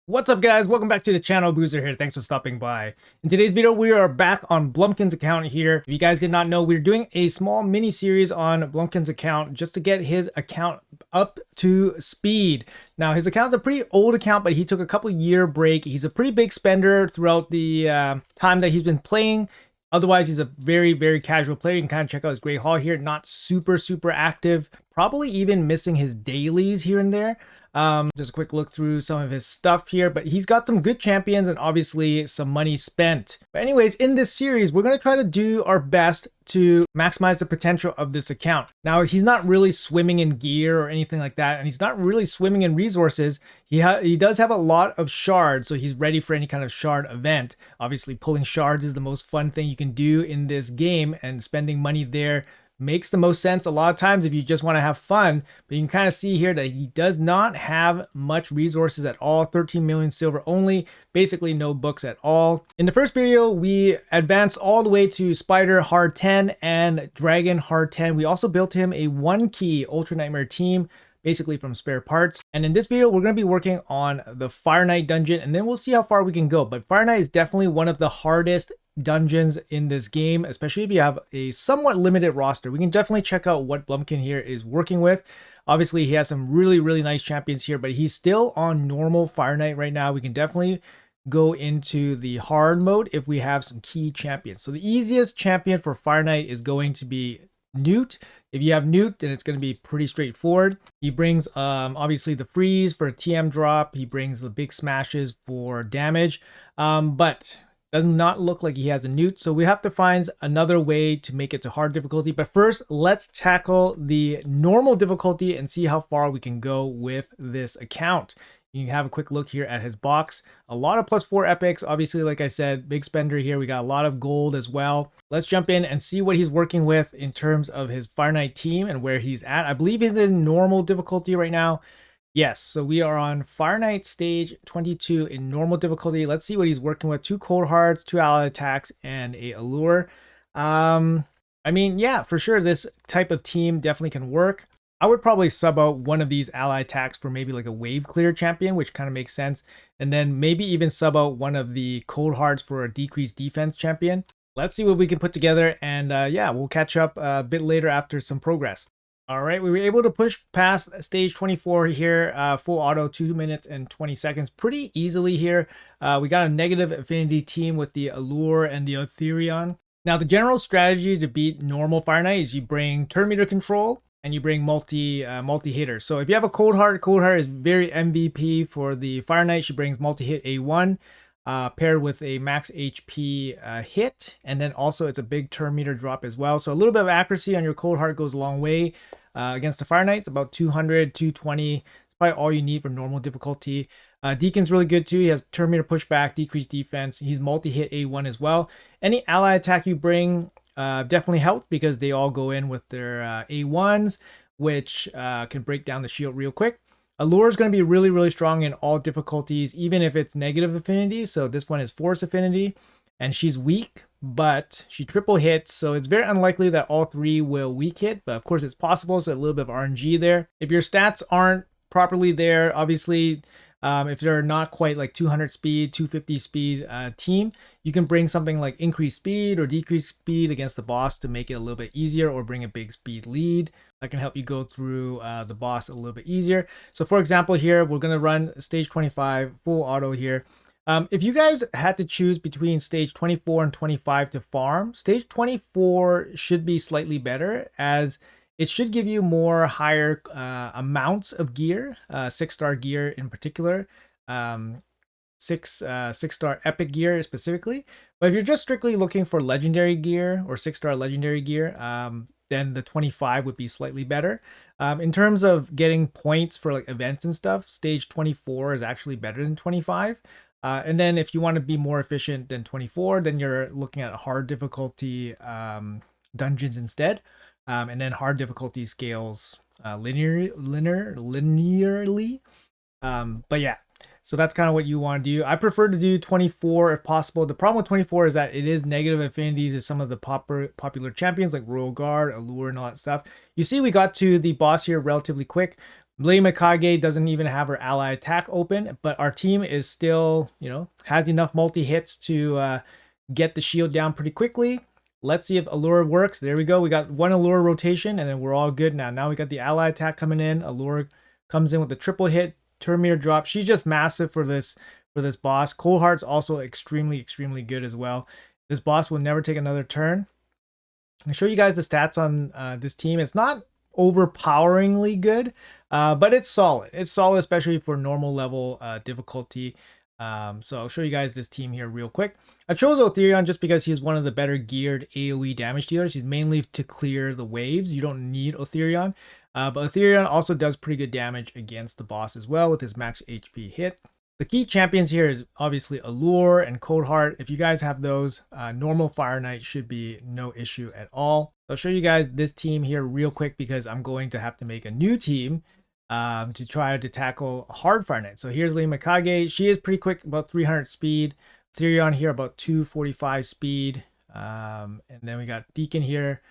What's up, guys? Welcome back to the channel. Boozer here. Thanks for stopping by. In today's video, we are back on Blumkin's account here. If you guys did not know, we're doing a small mini series on Blumkin's account just to get his account up to speed. Now, his account's a pretty old account, but he took a couple year break. He's a pretty big spender throughout the time that he's been playing. Otherwise, he's a very casual player. You can kind of check out his Great Hall here. Not super active. Probably even missing his dailies here and there. Just a quick look through some of his stuff here, but he's got some good champions and obviously some money spent. But anyways, in this series, we're going to try to do our best to maximize the potential of this account. Now, he's not really swimming in gear or anything like that, and he's not really swimming in resources. He does have a lot of shards, so he's ready for any kind of shard event. Obviously, pulling shards is the most fun thing you can do in this game, and spending money there makes the most sense a lot of times if you just want to have fun. But you can kind of see here that he does not have much resources at all. 13 million silver only, basically no books at all. In the first video, we advanced all the way to Spider hard 10 and Dragon hard 10. We also built him a 1-key Ultra Nightmare team, basically from spare parts. And in this video, we're going to be working on the Fire Knight dungeon, and then we'll see how far we can go. But Fire Knight is definitely one of the hardest dungeons in this game, especially if you have a somewhat limited roster. We can definitely check out what Blumkin here is working with. Obviously, he has some really nice champions here, but he's still on normal Fire Knight right now. We can definitely go into the hard mode if we have some key champions. So the easiest champion for Fire Knight is going to be Newt. If you have Newt, then it's going to be pretty straightforward. He brings obviously the freeze for TM drop. He brings the big smashes for damage, but does not look like he has a Newt, so we have to find another way to make it to hard difficulty. But first, let's tackle the normal difficulty and see how far we can go with this account. You can have a quick look here at his box. A lot of +4 epics. Obviously, like I said, big spender here. We got a lot of gold as well. Let's jump in and see what he's working with in terms of his Fire Knight team and where he's at. I believe he's in normal difficulty right now. Yes, so we are on Fire Knight stage 22 in normal difficulty. Let's see what he's working with. 2 cold hearts, 2 ally attacks, and a allure. I mean, yeah, for sure, this type of team definitely can work. I would probably sub out one of these ally attacks for maybe like a wave clear champion, which kind of makes sense. And then maybe even sub out one of the cold hearts for a decreased defense champion. Let's see what we can put together. And yeah, we'll catch up a bit later after some progress. All right, we were able to push past stage 24 here, full auto, 2 minutes and 20 seconds, pretty easily here. We got a negative affinity team with the Allure and the Ethereon. Now, the general strategy to beat normal Fire Knight is you bring turn meter control and you bring multi-hitter. So if you have a Cold Heart is very MVP for the Fire Knight. She brings multi-hit A1. Paired with a max HP hit, and then also it's a big turn meter drop as well. So a little bit of accuracy on your Cold Heart goes a long way against the Fire Knight. It's about 200, 220. It's probably all you need for normal difficulty. Deacon's really good too. He has turn meter pushback, decreased defense. He's multi-hit A1 as well. Any ally attack you bring definitely helps because they all go in with their A1s, which can break down the shield real quick. Allure is going to be really strong in all difficulties, even if it's negative affinity. So this one is force affinity, and she's weak, but she triple hits. So it's very unlikely that all 3 will weak hit, but of course it's possible. So a little bit of RNG there. If your stats aren't properly there, obviously, if they're not quite like 200 speed, 250 speed team, you can bring something like increased speed or decreased speed against the boss to make it a little bit easier, or bring a big speed lead. That can help you go through the boss a little bit easier. So for example, here, we're going to run stage 25, full auto here. If you guys had to choose between stage 24 and 25 to farm, stage 24 should be slightly better, as it should give you more higher amounts of gear, 6-star gear in particular, 6-star epic gear specifically. But if you're just strictly looking for legendary gear or 6-star legendary gear, then the 25 would be slightly better. In terms of getting points for like events and stuff, stage 24 is actually better than 25. And then if you want to be more efficient than 24, then you're looking at hard difficulty dungeons instead. And then hard difficulty scales linearly. But yeah, so that's kind of what you want to do. I prefer to do 24 if possible. The problem with 24 is that it is negative affinities to some of the popular champions like Royal Guard, Allure, and all that stuff. You see, we got to the boss here relatively quick, Blade Mikage doesn't even have her ally attack open, but our team is still, has enough multi-hits to get the shield down pretty quickly. Let's see if Allure works. There we go. We got one Allure rotation, and then we're all good now. Now we got the ally attack coming in. Allure comes in with the triple hit, Terminator drop. She's just massive for this boss. Cold Heart's also extremely good as well. This boss will never take another turn. I'll show you guys the stats on this team. It's not overpoweringly good, but it's solid. It's solid, especially for normal level difficulty. So I'll show you guys this team here real quick. I chose Otherion just because he's one of the better geared AoE damage dealers. He's mainly to clear the waves. You don't need Otherion. But Otherion also does pretty good damage against the boss as well with his max HP hit. The key champions here is obviously Allure and Cold Heart. If you guys have those, normal Fire Knight should be no issue at all. I'll show you guys this team here real quick because I'm going to have to make a new team to try to tackle hard Fire Knight. So here's Lei Mikage. She is pretty quick, about 300 speed. Therion here, about 245 speed. And then we got Deacon here,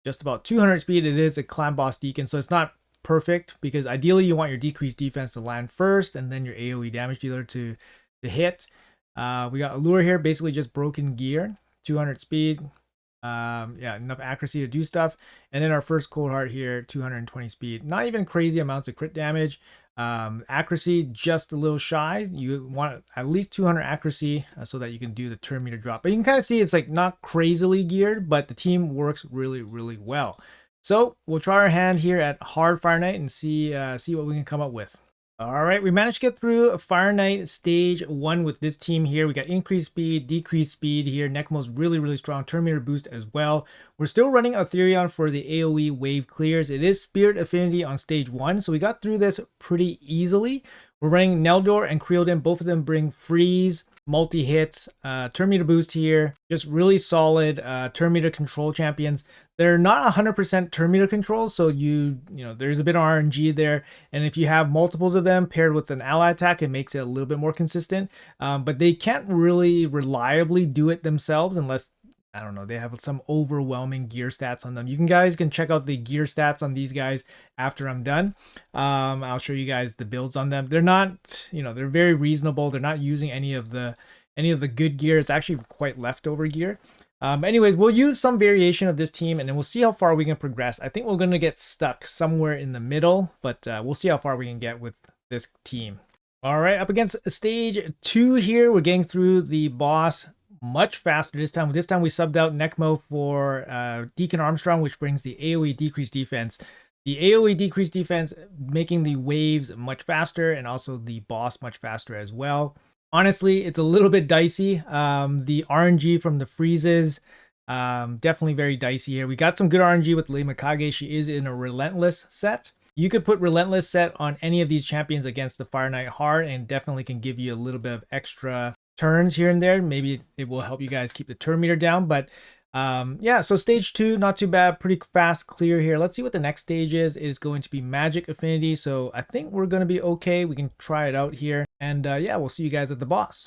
just about 200 speed. It is a clan boss Deacon, so it's not perfect because ideally you want your decreased defense to land first and then your AoE damage dealer to hit. We got Allure here, basically just broken gear, 200 speed. Yeah, enough accuracy to do stuff. And then our first Cold Heart here, 220 speed. Not even crazy amounts of crit damage. Accuracy just a little shy. You want at least 200 accuracy so that you can do the turn meter drop. But you can kind of see it's like not crazily geared, but the team works really well. So we'll try our hand here at hard Fire Knight and see what we can come up with. All right, we managed to get through Fire Knight stage 1 with this team here. We got increased speed, decreased speed here. Necmo's really strong. Turn meter boost as well. We're still running Otherion for the AoE wave clears. It is Spirit Affinity on stage 1, so we got through this pretty easily. We're running Neldor and Creodan. Both of them bring freeze, multi-hits, turn meter boost here. Just really solid turn meter control champions. They're not 100% turn meter control, so you know there's a bit of RNG there. And if you have multiples of them paired with an ally attack, it makes it a little bit more consistent. But they can't really reliably do it themselves unless, I don't know, they have some overwhelming gear stats on them. You guys can check out the gear stats on these guys after I'm done. I'll show you guys the builds on them. They're not, they're very reasonable. They're not using any of the good gear. It's actually quite leftover gear. Anyways, we'll use some variation of this team and then we'll see how far we can progress. I think we're going to get stuck somewhere in the middle, but we'll see how far we can get with this team. All right, up against stage 2 here. We're getting through the boss much faster this time. This time we subbed out Necmo for Deacon Armstrong, which brings the AoE decreased defense. The AoE decreased defense making the waves much faster and also the boss much faster as well. Honestly, it's a little bit dicey. The RNG from the freezes, definitely very dicey here. We got some good RNG with Lei Mikage. She is in a Relentless set. You could put Relentless set on any of these champions against the Fire Knight hard and definitely can give you a little bit of extra turns here and there. Maybe it will help you guys keep the turn meter down. But yeah, so stage 2, not too bad. Pretty fast clear here. Let's see what the next stage is. It is going to be Magic Affinity. So I think we're going to be okay. We can try it out here. And yeah, we'll see you guys at the boss.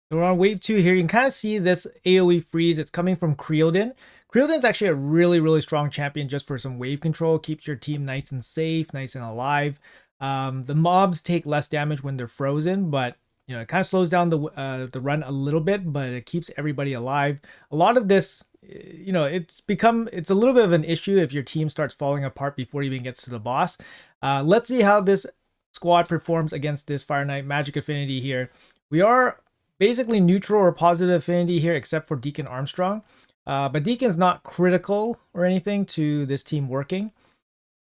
So we're on wave 2 here. You can kind of see this AoE freeze. It's coming from Creodan. Creodan's actually a really strong champion just for some wave control. Keeps your team nice and safe, nice and alive. The mobs take less damage when they're frozen, but it kind of slows down the run a little bit, but it keeps everybody alive. A lot of this, it's a little bit of an issue if your team starts falling apart before it even gets to the boss. Let's see how this squad performs against this Fire Knight Magic Affinity here. We are basically neutral or positive affinity here, except for Deacon Armstrong. But Deacon's not critical or anything to this team working.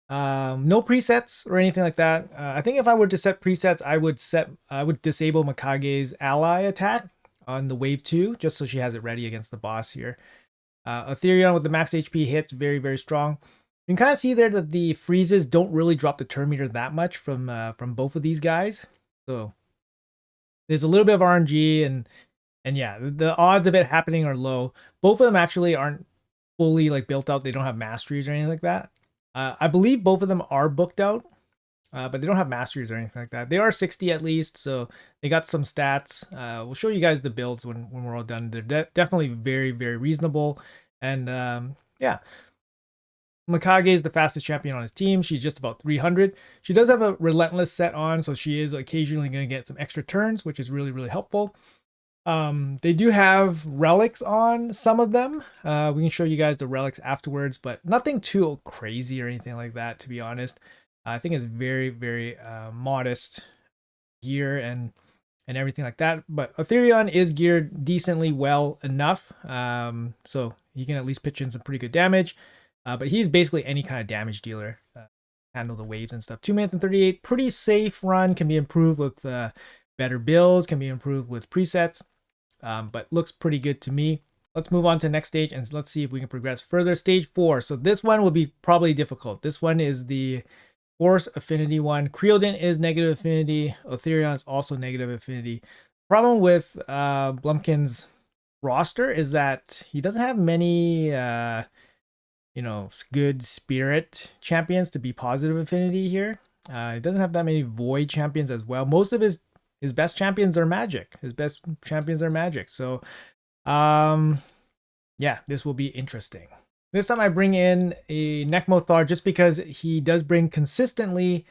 No presets or anything like that. I think if I were to set presets, I would disable Mikage's ally attack on the wave 2, just so she has it ready against the boss here. Otherion with the max HP hits, very strong. You can kind of see there that the freezes don't really drop the turn meter that much from both of these guys. So there's a little bit of RNG and yeah, the odds of it happening are low. Both of them actually aren't fully like built out. They don't have masteries or anything like that. I believe both of them are booked out, but they don't have masteries or anything like that. They are 60 at least, so they got some stats. We'll show you guys the builds when we're all done. They're definitely very reasonable. And yeah, Mikage is the fastest champion on his team. She's just about 300. She does have a relentless set on, so she is occasionally going to get some extra turns, which is really, really helpful. They do have relics on some of them. We can show you guys the relics afterwards, but nothing too crazy or anything like that, to be honest. I think it's very, very modest gear and everything like that. But Aetherion is geared decently well enough, so he can at least pitch in some pretty good damage. But he's basically any kind of damage dealer. Handle the waves and stuff. 2 minutes and 38, pretty safe run. Can be improved with better builds. Can be improved with presets. But looks pretty good to me. Let's move on to the next stage and let's see if we can progress further. Stage 4. So this one will be probably difficult. This one is the Force Affinity one. Creoldin is negative affinity. Aetherion is also negative affinity. Problem with Blumkin's roster is that he doesn't have many good spirit champions to be positive affinity here. He doesn't have that many void champions as well. Most of his best champions are magic. So yeah, this will be interesting. This time I bring in a Nekmothar just because he does bring consistently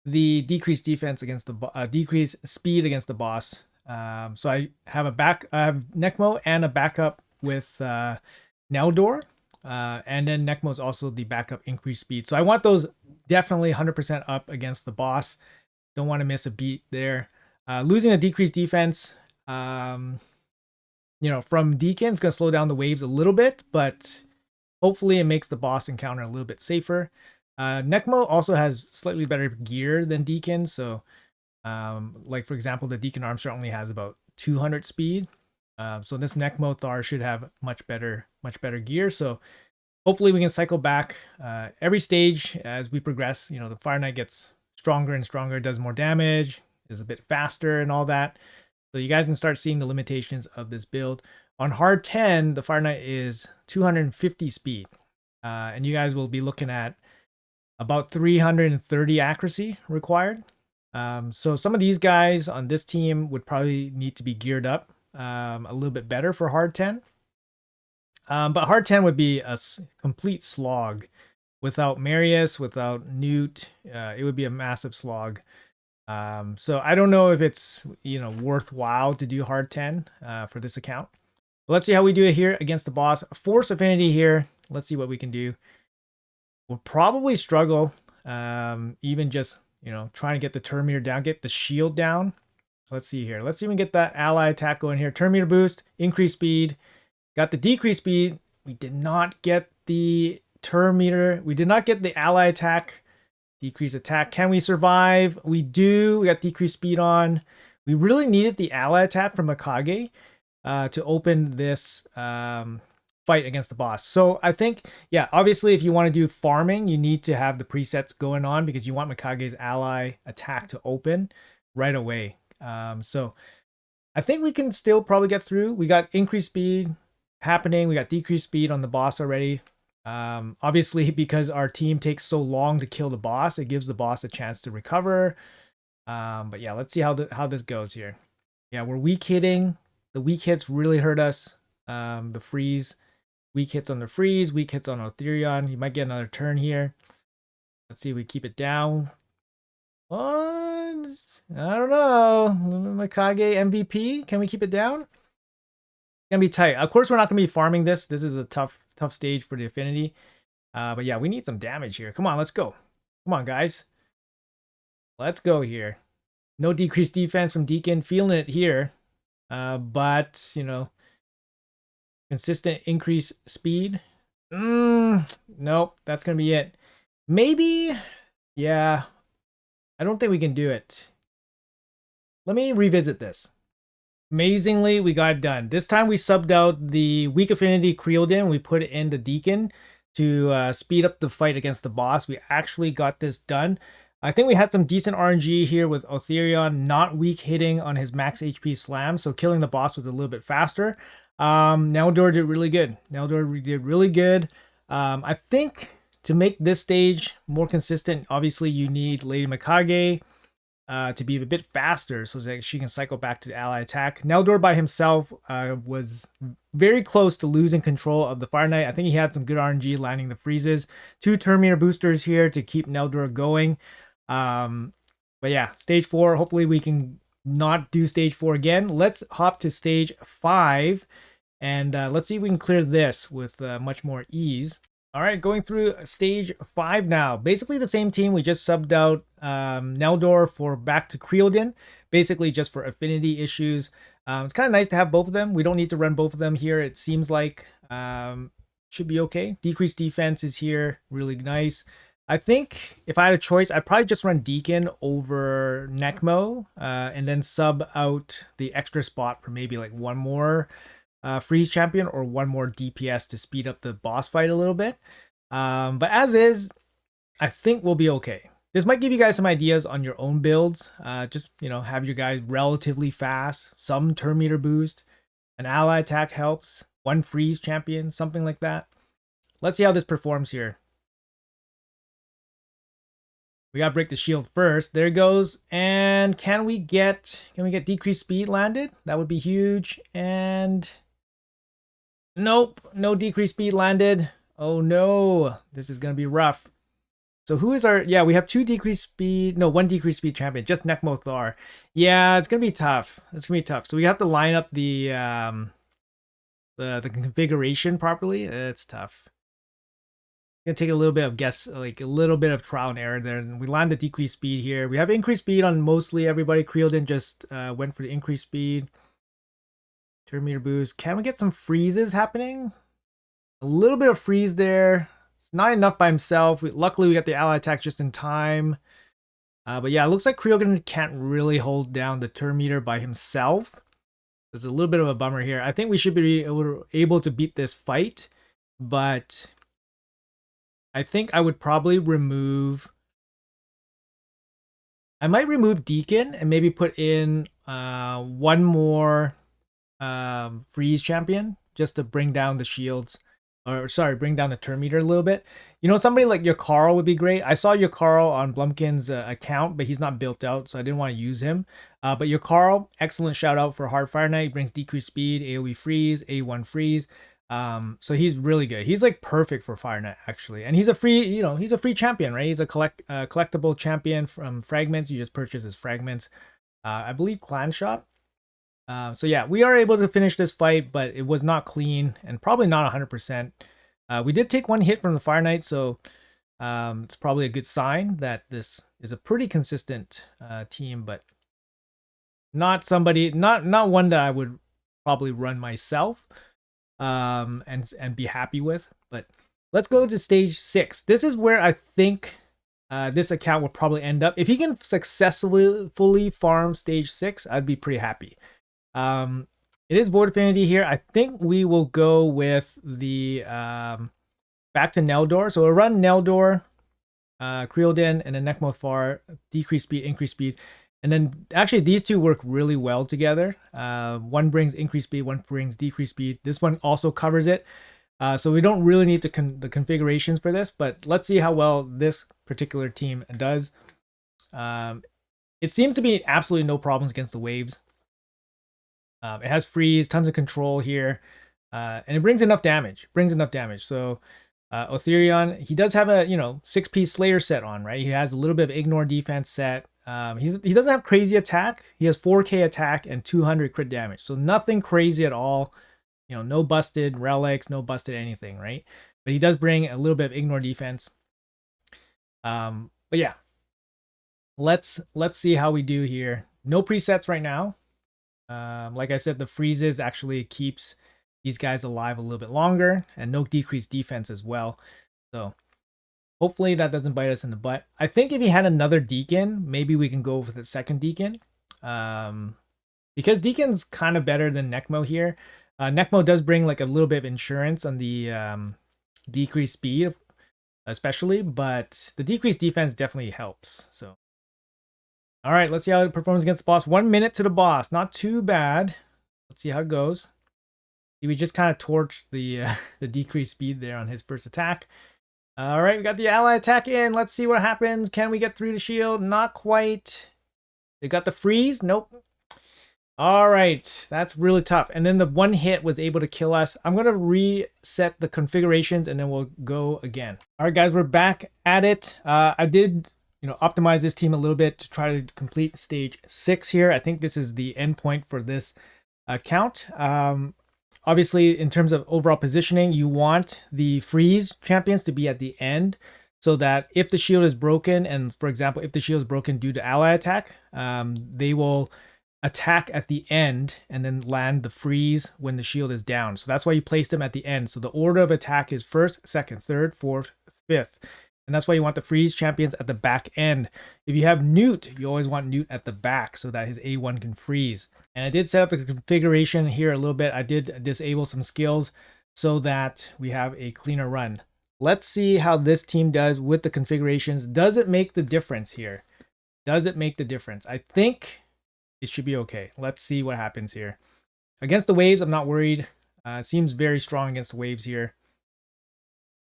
the decreased defense against the decreased speed against the boss. So I have I have Nekmo and a backup with Neldor. And then Nekmo is also the backup increased speed. So I want those definitely 100% up against the boss. Don't want to miss a beat there. Losing a decreased defense, from Deacon is going to slow down the waves a little bit, but hopefully it makes the boss encounter a little bit safer. Nekmo also has slightly better gear than Deacon. So, like for example, the Deacon Armstrong only has about 200 speed. So this Nekmothar should have much better gear. So hopefully we can cycle back every stage as we progress. The Fire Knight gets stronger and stronger, does more damage, is a bit faster and all that. So you guys can start seeing the limitations of this build. On hard 10, the Fire Knight is 250 speed. And you guys will be looking at about 330 accuracy required. So some of these guys on this team would probably need to be geared up a little bit better for hard 10. But hard 10 would be a complete slog. Without Marius, without Newt, it would be a massive slog. So I don't know if it's worthwhile to do hard 10 for this account. But let's see how we do it here against the boss. Force Affinity here. Let's see what we can do. We'll probably struggle, even just trying to get the turn meter down, get the shield down. Let's see here. Let's see if we can get that ally attack going here. Turn meter boost, increase speed. Got the decrease speed. We did not get the turn meter. We did not get the ally attack. Decrease attack. Can we survive? We do. We got decreased speed on. We really needed the ally attack from Mikage to open this fight against the boss. So I think, yeah, obviously if you want to do farming, you need to have the presets going on because you want Mikage's ally attack to open right away. So I think we can still probably get through. We got increased speed happening. We got decreased speed on the boss already. Obviously because our team takes so long to kill the boss, it gives the boss a chance to recover. But yeah, let's see how this goes here. Yeah, we're weak hitting. The weak hits really hurt us. The freeze, weak hits on the freeze, weak hits on Aetherion. You might get another turn here. Let's see if we keep it down. I don't know. Mikage MVP. Can we keep it down? It's gonna be tight. Of course, we're not gonna be farming this. This is a tough stage for the affinity. But yeah, we need some damage here. Come on, let's go. Come on, guys. Let's go here. No decreased defense from Deacon. Feeling it here. But consistent increase speed. Nope, that's gonna be it. Maybe, yeah. I don't think we can do it. Let me revisit this. Amazingly, we got it done. This time we subbed out the weak affinity Creoldin. We put it in the Deacon to speed up the fight against the boss. We actually got this done. I think we had some decent RNG here with Aetherion not weak hitting on his max HP slam, so killing the boss was a little bit faster. Neldor did really good. I think to make this stage more consistent, obviously you need Lady Mikage to be a bit faster so that she can cycle back to the ally attack. Neldor by himself was very close to losing control of the Fire Knight. I think he had some good RNG landing the freezes. 2 turn meter boosters here to keep Neldor going. But yeah, stage 4, hopefully we can not do stage 4 again. Let's hop to stage 5 and let's see if we can clear this with much more ease. All right, going through stage 5 now. Basically the same team. We just subbed out Neldor for back to Creoldin, basically just for affinity issues. It's kind of nice to have both of them. We don't need to run both of them here. It seems like should be okay. Decreased defense is here, really nice. I think if I had a choice, I'd probably just run Deacon over Necmo and then sub out the extra spot for maybe like one more freeze champion or one more DPS to speed up the boss fight a little bit. But as is, I think we'll be okay. This might give you guys some ideas on your own builds. Just, you know, have your guys relatively fast, some turn meter boost, an ally attack helps, one freeze champion, something like that. Let's see how this performs here. We gotta break the shield first. There it goes. And can we get decreased speed landed? That would be huge. And nope, no decreased speed landed. Oh no, this is gonna be rough. So who is our, yeah, we have 2 decreased speed, no, 1 decreased speed champion, just Necmo Thar. Yeah, it's gonna be tough. It's gonna be tough. So we have to line up the configuration properly. It's tough. Gonna take a little bit of guess, like a little bit of trial and error there. And we land the decreased speed here. We have increased speed on mostly everybody. Creoldin just went for the increased speed. Turn meter boost. Can we get some freezes happening? A little bit of freeze there. It's not enough by himself. Luckily, we got the ally attack just in time. But yeah, it looks like Creoldin can't really hold down the turn meter by himself. There's a little bit of a bummer here. I think we should be able to beat this fight, but I think I would probably remove. I might remove Deacon and maybe put in one more freeze champion just to bring down the shields. Or sorry, bring down the turn meter a little bit. You know, somebody like your Carl would be great. I saw your Carl on Blumkin's account, but he's not built out, so I didn't want to use him. But your Carl, excellent shout out for Hard Fire Knight. He brings decreased speed, AoE freeze, A1 freeze. So he's really good. He's like perfect for Fire Knight actually, and he's a free, you know, he's a free champion, right? He's a collectible champion from fragments. You just purchase his fragments. I believe Clan Shop. So yeah, we are able to finish this fight, but it was not clean and probably not 100%. We did take 1 hit from the Fire Knight, so it's probably a good sign that this is a pretty consistent team, but not somebody, not one that I would probably run myself and be happy with. But let's go to stage 6. This is where I think this account will probably end up. If he can successfully fully farm stage 6, I'd be pretty happy. It is Void Affinity here. I think we will go with the back to Neldor. So we'll run Neldor, Creoldin, and then Necmo Thar, decrease speed, increase speed. And then actually these two work really well together. One brings increased speed, one brings decreased speed. This one also covers it. So we don't really need the configurations for this, but let's see how well this particular team does. It seems to be absolutely no problems against the waves. It has freeze, tons of control here, and it brings enough damage. So Otherion, he does have a 6-piece Slayer set on, right? He has a little bit of ignore defense set. He doesn't have crazy attack. He has 4K attack and 200 crit damage, so nothing crazy at all. No busted relics, no busted anything, right? But he does bring a little bit of ignore defense. But yeah, let's see how we do here. No presets right now. Like I said, the freezes actually keeps these guys alive a little bit longer, and no decreased defense as well. So hopefully that doesn't bite us in the butt. I think if he had another Deacon, maybe we can go with a second Deacon. Because Deacon's kind of better than Necmo here. Necmo does bring like a little bit of insurance on the decreased speed, especially, but the decreased defense definitely helps. So all right, let's see how it performs against the boss. 1 minute to the boss. Not too bad. Let's see how it goes. See, we just kind of torched the decreased speed there on his first attack. All right, we got the ally attack in. Let's see what happens. Can we get through the shield? Not quite. They got the freeze. Nope. All right, that's really tough. And then the one hit was able to kill us. I'm gonna reset the configurations and then we'll go again. All right, guys, we're back at it. I did, optimize this team a little bit to try to complete stage 6 here. I think this is the end point for this account. Obviously, in terms of overall positioning, you want the freeze champions to be at the end so that if the shield is broken, and for example, if the shield is broken due to ally attack, they will attack at the end and then land the freeze when the shield is down. So that's why you place them at the end. So the order of attack is first, second, third, fourth, fifth. And that's why you want the freeze champions at the back end. If you have Newt, you always want Newt at the back so that his A1 can freeze. And I did set up the configuration here a little bit. I did disable some skills so that we have a cleaner run. Let's see how this team does with the configurations. Does it make the difference here? Does it make the difference? I think it should be okay. Let's see what happens here. Against the waves, I'm not worried. Seems very strong against the waves here.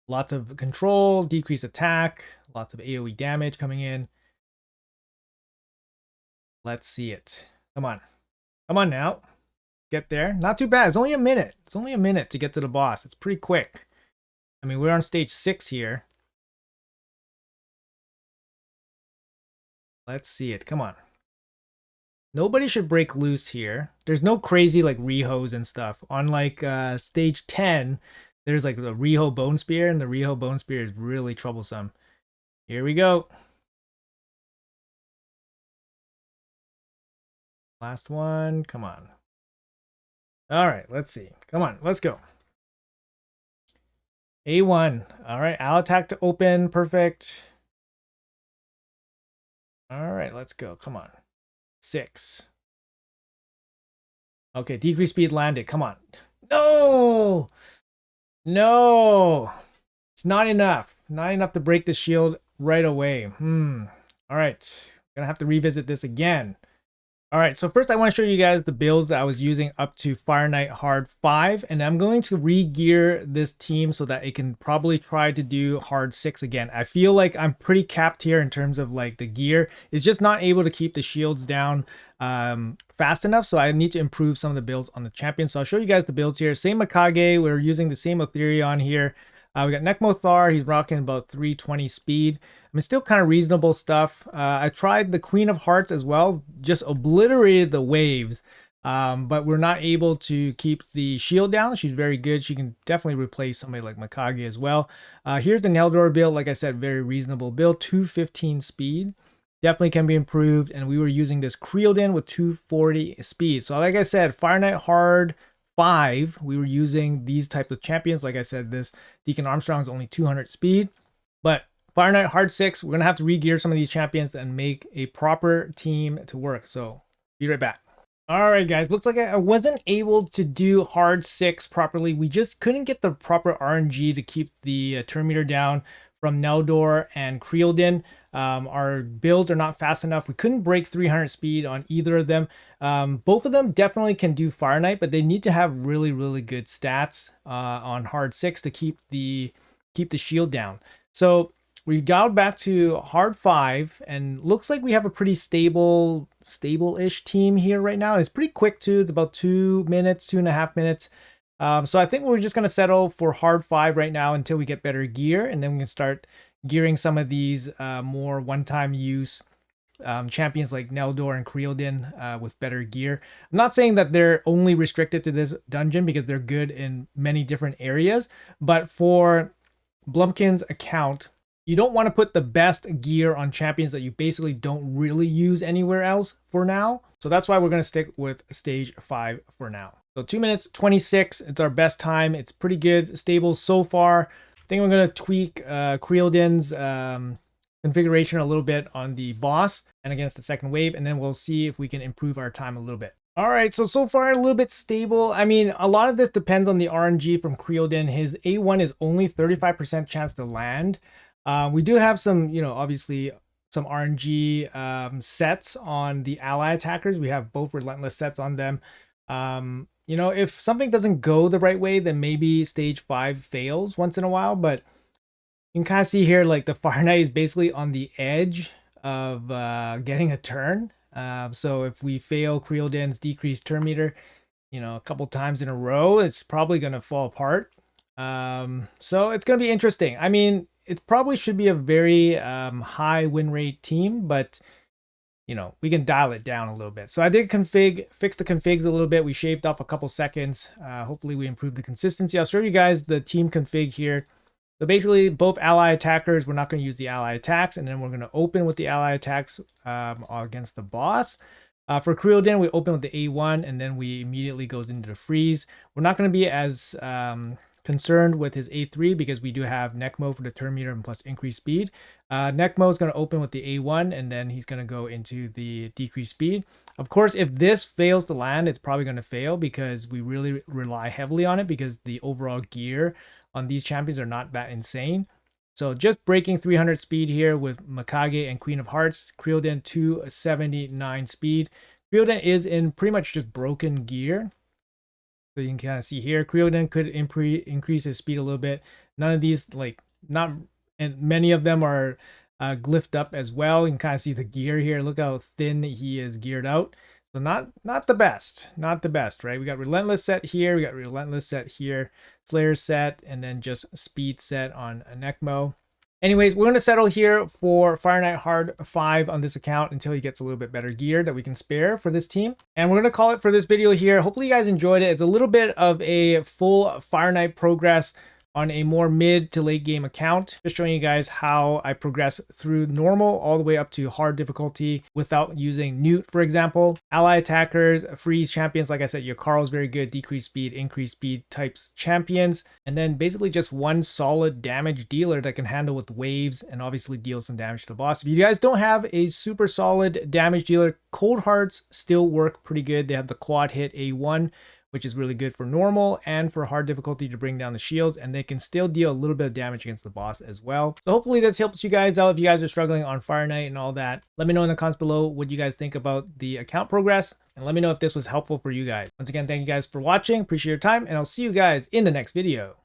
Lots of control, decreased attack, lots of AoE damage coming in. Let's see it. Come on. Come on now. Get there. Not too bad. It's only a minute. It's only a minute to get to the boss. It's pretty quick. I mean, we're on stage 6 here. Let's see it. Come on. Nobody should break loose here. There's no crazy like Rihos and stuff. On like stage 10, there's like the Riho Bone Spear, and the Riho Bone Spear is really troublesome. Here we go. Last one. Come on. All right, let's see. Come on, let's go. A1. All right, I'll attack to open. Perfect. All right, let's go. Come on. 6. Okay, decrease speed landed. Come on. No! No! It's not enough. Not enough to break the shield right away. All right. Gonna have to revisit this again. All right, so first I want to show you guys the builds that I was using up to Fire Knight Hard 5, and I'm going to re-gear this team so that it can probably try to do Hard 6 again. I feel like I'm pretty capped here in terms of like the gear. It's just not able to keep the shields down fast enough, so I need to improve some of the builds on the champion. So I'll show you guys the builds here. Same Mikage, we're using the same Ethereon here. We got Nekmothar, he's rocking about 320 speed. I mean, still kind of reasonable stuff. I tried the Queen of Hearts as well, just obliterated the waves, but we're not able to keep the shield down. She's very good. She can definitely replace somebody like Mikage as well. Here's the Neldor build. Like I said, very reasonable build, 215 speed. Definitely can be improved, and we were using this Creelden with 240 speed. So like I said, Fire Knight Hard 5, we were using these types of champions. Like I said, this Deacon Armstrong is only 200 speed, but Fire Knight Hard 6, we're gonna have to re-gear some of these champions and make a proper team to work. So be right back. All right, guys, looks like I wasn't able to do Hard 6 properly. We just couldn't get the proper RNG to keep the turn meter down from Neldor and Creelden. Our builds are not fast enough. We couldn't break 300 speed on either of them. Both of them definitely can do Fire Knight, but they need to have really, really good stats on Hard 6 to keep the shield down. So we dialed back to Hard 5, and looks like we have a pretty stable-ish team here right now. It's pretty quick too. It's about 2 minutes, 2.5 minutes. So I think we're just gonna settle for Hard 5 right now until we get better gear, and then we can start gearing some of these more one-time use champions like Neldor and Creelden with better gear. I'm not saying that they're only restricted to this dungeon, because they're good in many different areas, but for Blumkin's account, you don't want to put the best gear on champions that you basically don't really use anywhere else for now. So that's why we're going to stick with stage 5 for now. So 2 minutes 26, it's our best time. It's pretty good, stable so far. I think we're going to tweak Creelden's configuration a little bit on the boss and against the second wave, and then we'll see if we can improve our time a little bit. All right, so far a little bit stable. I mean, a lot of this depends on the RNG from Creelden. His A1 is only 35% chance to land. We do have some, obviously some RNG sets on the ally attackers. We have both relentless sets on them. If something doesn't go the right way, then maybe stage 5 fails once in a while. But you can kind of see here, like the Fire Knight is basically on the edge of getting a turn. So if we fail Creelden's decreased turn meter, you know, a couple times in a row, it's probably going to fall apart. So it's going to be interesting. I mean, it probably should be a very high win rate team, but you know, we can dial it down a little bit. So I did fix the configs a little bit. We shaved off a couple seconds. Hopefully we improved the consistency. I'll show you guys the team config here. So basically both ally attackers, we're not going to use the ally attacks, and then we're going to open with the ally attacks against the boss. For Creelden, we open with the A1, and then we immediately goes into the freeze. We're not going to be as concerned with his A3 because we do have neck mode for the turn meter and plus increased speed. Neck mode is going to open with the A1, and then he's going to go into the decreased speed. Of course, if this fails to land, it's probably going to fail because we really rely heavily on it because the overall gear on these champions are not that insane. So just breaking 300 speed here with Mikage and Queen of Hearts. Creelden 279 speed. Creelden is in pretty much just broken gear. So you can kind of see here, Creelden could increase his speed a little bit. None of these, and many of them are glyphed up as well. You can kind of see the gear here. Look how thin he is geared out. So not the best, right? We got Relentless set here, we got Relentless set here, Slayer set, and then just Speed set on Necmo. Anyways, we're going to settle here for Fire Knight Hard 5 on this account until he gets a little bit better gear that we can spare for this team. And we're going to call it for this video here. Hopefully you guys enjoyed it. It's a little bit of a full Fire Knight progress on a more mid to late game account. Just showing you guys how I progress through normal all the way up to hard difficulty without using Newt, for example. Ally attackers, freeze champions, like I said, your Carl's very good, decreased speed, increased speed types champions. And then basically just one solid damage dealer that can handle with waves and obviously deal some damage to the boss. If you guys don't have a super solid damage dealer, Cold Hearts still work pretty good. They have the quad hit A1, which is really good for normal and for hard difficulty to bring down the shields, and they can still deal a little bit of damage against the boss as well. So hopefully this helps you guys out if you guys are struggling on Fire Knight and all that. Let me know in the comments below what you guys think about the account progress, and let me know if this was helpful for you guys. Once again, thank you guys for watching. Appreciate your time, and I'll see you guys in the next video.